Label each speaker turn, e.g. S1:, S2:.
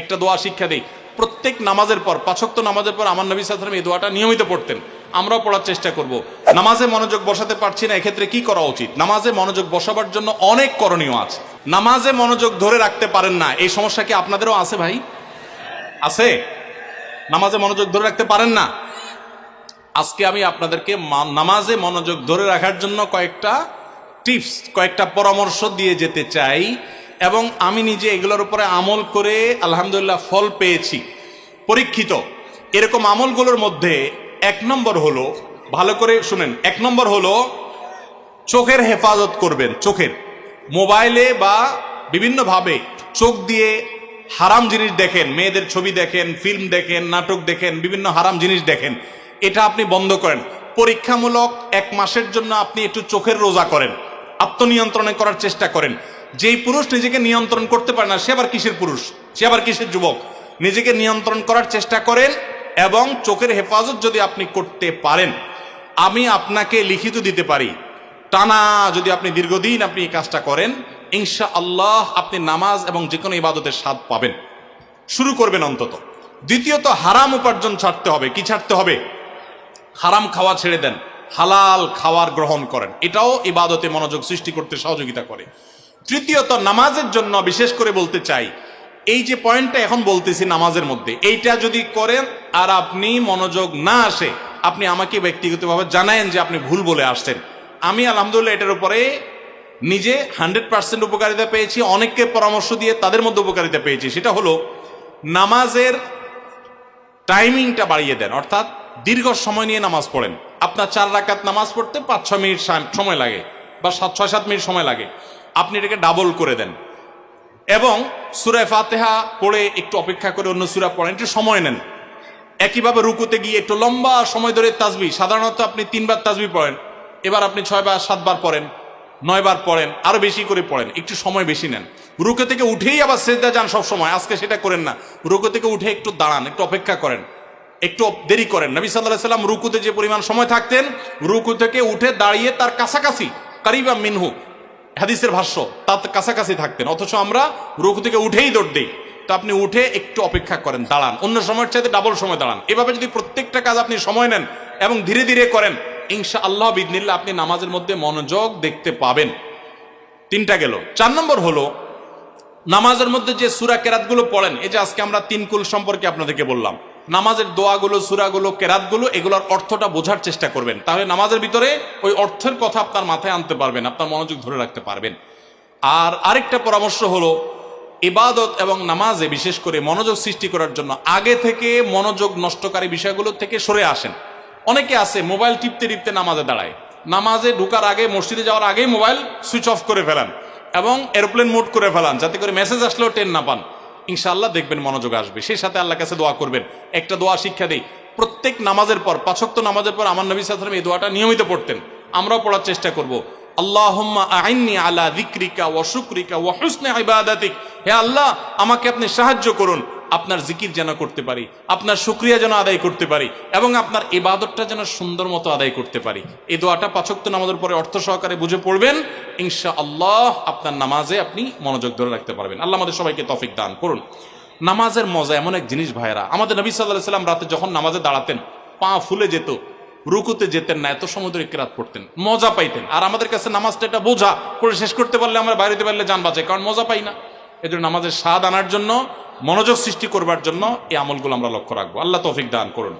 S1: একটা দোয়া শিক্ষা দিই। প্রত্যেক নামাজের পর, 5 ওয়াক্ত নামাজের পর আমার নবী সাল্লাল্লাহু আলাইহি ওয়াসাল্লাম এই দোয়াটা নিয়মিত পড়তেন। আমরাও পড়ার চেষ্টা করব। নামাজে মনোযোগ বসাতে পারছি না, এক্ষেত্রে কি করা উচিত? নামাজে মনোযোগ বসাবার জন্য অনেক করণীয় আছে। নামাজে মনোযোগ ধরে রাখতে পারেন না, এই সমস্যা কি আপনাদেরও আছে ভাই? আছে? নামাজে মনোযোগ ধরে রাখতে পারেন না? আজকে আমি আপনাদেরকে নামাজে মনোযোগ ধরে রাখার জন্য কয়েকটা টিপস, কয়েকটা পরামর্শ দিয়ে যেতে চাই, এবং আমি নিজে এগুলোর উপরে আমল করে আলহামদুলিল্লাহ ফল পেয়েছি, পরীক্ষিত। এরকম আমলগুলোর মধ্যে 1 নম্বর হলো, ভালো করে শুনেন, 1 নম্বর হলো চোখের হেফাজত করবেন। চোখের, মোবাইলে বা বিভিন্নভাবে চোখ দিয়ে হারাম জিনিস দেখেন, মেয়েদের ছবি দেখেন, ফিল্ম দেখেন, নাটক দেখেন, বিভিন্ন হারাম জিনিস দেখেন, এটা আপনি বন্ধ করেন। পরীক্ষামূলক 1 মাসের জন্য আপনি একটু চোখের রোজা করেন, আত্মনিয়ন্ত্রণে করার চেষ্টা করেন। যেই পুরুষ নিজেকে নিয়ন্ত্রণ করতে পারে না, সে আবার কিসের পুরুষ, সে আবার কিসের যুবক? নিজেকে নিয়ন্ত্রণ করার চেষ্টা করেন, এবং চোখের হেফাজত যদি আপনি করতে পারেন, আমি আপনাকে লিখিত দিতে পারি, টানা যদি আপনি দীর্ঘদিন আপনি এই কাজটা করেন, ইনশাআল্লাহ আপনি নামাজ এবং যে কোনো ইবাদতের স্বাদ পাবেন। শুরু করবেন অন্তত। দ্বিতীয়ত, হারাম উপার্জন ছাড়তে হবে। কি ছাড়তে হবে? হারাম খাওয়া ছেড়ে দেন, হালাল খাওয়ার গ্রহণ করেন, এটাও ইবাদতে মনোযোগ সৃষ্টি করতে সহযোগিতা করে। তৃতীয়ত, নামাজের জন্য বিশেষ করে বলতে চাই, এই যে পয়েন্টটা এখন বলতেছি নামাজের মধ্যে, এইটা যদি করেন আর আপনি মনোযোগ না আসে, আপনি আমাকে ব্যক্তিগতভাবে জানায়েন যে আপনি ভুল বলে আসছেন। আমি আলহামদুলিল্লাহ এটার উপরে নিজে 100% উপকারিতা পেয়েছি, অনেককে পরামর্শ দিয়ে তাদের মধ্যে উপকারিতা পেয়েছি। সেটা হলো নামাজের টাইমিংটা বাড়িয়ে দেন, অর্থাৎ দীর্ঘ সময় নিয়ে নামাজ পড়েন। আপনার 4 রাকাত নামাজ পড়তে 5-6 মিনিট সময় লাগে, বা 6-7 মিনিট সময় লাগে, আপনি এটাকে ডাবল করে দেন, এবং সূরা ফাতিহা পড়ে একটু অপেক্ষা করে অন্য সূরা পড়েন, একটু সময় নেন। একইভাবে রুকুতে গিয়ে একটু লম্বা সময় ধরে তাসবিহ, সাধারণত আপনি 3 বার তাসবিহ পড়েন, এবার আপনি 6 বার 7 বার পড়েন, 9 বার পড়েন, আরো বেশি করে পড়েন, একটু সময় বেশি নেন। রুকু থেকে উঠেই আবার সিজদা যান সব সময়, আজকে সেটা করেন না। রুকু থেকে উঠে একটু দাঁড়ান, একটু অপেক্ষা করেন, একটু দেরি করেন। নবী সাল্লাল্লাহু আলাইহি ওয়াসাল্লাম রুকুতে যে পরিমাণ সময় থাকতেন, রুকু থেকে উঠে দাঁড়িয়ে তার কাছাকাছি, কারিবা মিনহু হাদিসের ভাষ্য, তার কাছাকাছি থাকতেন, অথচ আমরা রুকু থেকে উঠেই দৌড় দিই। তো আপনি উঠে একটু অপেক্ষা করেন, দাঁড়ান, অন্য সময়ের চাইতে ডাবল সময় দাঁড়ান। এভাবে যদি প্রত্যেকটা কাজ আপনি সময় নেন এবং ধীরে ধীরে করেন, ইনশাআল্লাহ বিইذনিল্লাহ আপনি নামাজের মধ্যে মনোযোগ দেখতে পাবেন। 3টা গেল। 4 নম্বর হলো নামাজের মধ্যে যে সূরা কেরাতগুলো পড়েন, এই যে আজকে আমরা 3 কুল সম্পর্কে আপনাদেরকে বললাম, নামাজের দোয়াগুলো, সূরাগুলো, কেরাতগুলো, এগুলোর অর্থটা বোঝার চেষ্টা করবেন, তাহলে নামাজের ভিতরে ওই অর্থের কথা আপনার মাথায় আনতে পারবেন, আপনার মনোযোগ ধরে রাখতে পারবেন। আর আরেকটা পরামর্শ হলো, ইবাদত এবং নামাজে বিশেষ করে মনোযোগ সৃষ্টি করার জন্য আগে থেকে মনোযোগ নষ্টকারী বিষয়গুলো থেকে সরে আসেন। অনেকে আছে মোবাইল টিপতে টিপতে নামাজে দাঁড়ায়, নামাজে ঢোকার আগে, মসজিদে যাওয়ার আগেই মোবাইল সুইচ অফ করে ফেলান এবং এরোপ্লেন মোড করে ফেলান, যাতে করে মেসেজ আসলেও টের না পান। ইনশাআল্লাহ দেখবেন মনোযোগ আসবে। সেই সাথে আল্লাহর কাছে দোয়া করবেন। একটা দোয়া শিক্ষা দেই, প্রত্যেক নামাজের পর, 5 ওয়াক্ত নামাজের পর আমার নবী সাল্লাল্লাহু আলাইহি ওয়াসাল্লাম এই দোয়াটা নিয়মিত পড়তেন, আমরাও পড়ার চেষ্টা করব। আল্লাহুম্মা আইন্নি আলা যিকরিকা ওয়া শুকরিকা ওয়া হুসনি ইবাদাতিক, হে আল্লাহ আমাকে আপনি সাহায্য করুন, আপনার জিকির যেন করতে পারি, আপনার শুকরিয়া যেন আদায় করতে পারি, এবং আপনার ইবাদতটা যেন সুন্দর মতো আদায় করতে পারি। এই দোয়াটা 5 ওয়াক্ত নামাজের পরে অর্থ সহকারে বুঝে পড়বেন, ইনশাআল্লাহ আপনার নামাজে আপনি মনোযোগ ধরে রাখতে পারবেন। আল্লাহ আমাদের সবাইকে তৌফিক দান করুন। নামাজের মজা এমন এক জিনিস ভাইরা, আমাদের নবী সাল্লাল্লাহু আলাইহি ওয়াসাল্লাম রাতে যখন নামাজে দাঁড়াতেন, পা ফুলে যেত, রুকুতে যেতেন না, এত সময় ধরে কিরাত পড়তেন, মজা পাইতেন। আর আমাদের কাছে নামাজটা এটা বোঝা, পড়ে শেষ করতে পারলে আমরা বাইরে পারলে জান বাঁচে, কারণ মজা পাই না। এজন্য নামাজের স্বাদ আনার জন্য, মনোযোগ সৃষ্টি করবার জন্য এই আমলগুলো আমরা লক্ষ্য রাখবো। আল্লাহ তৌফিক দান করুন।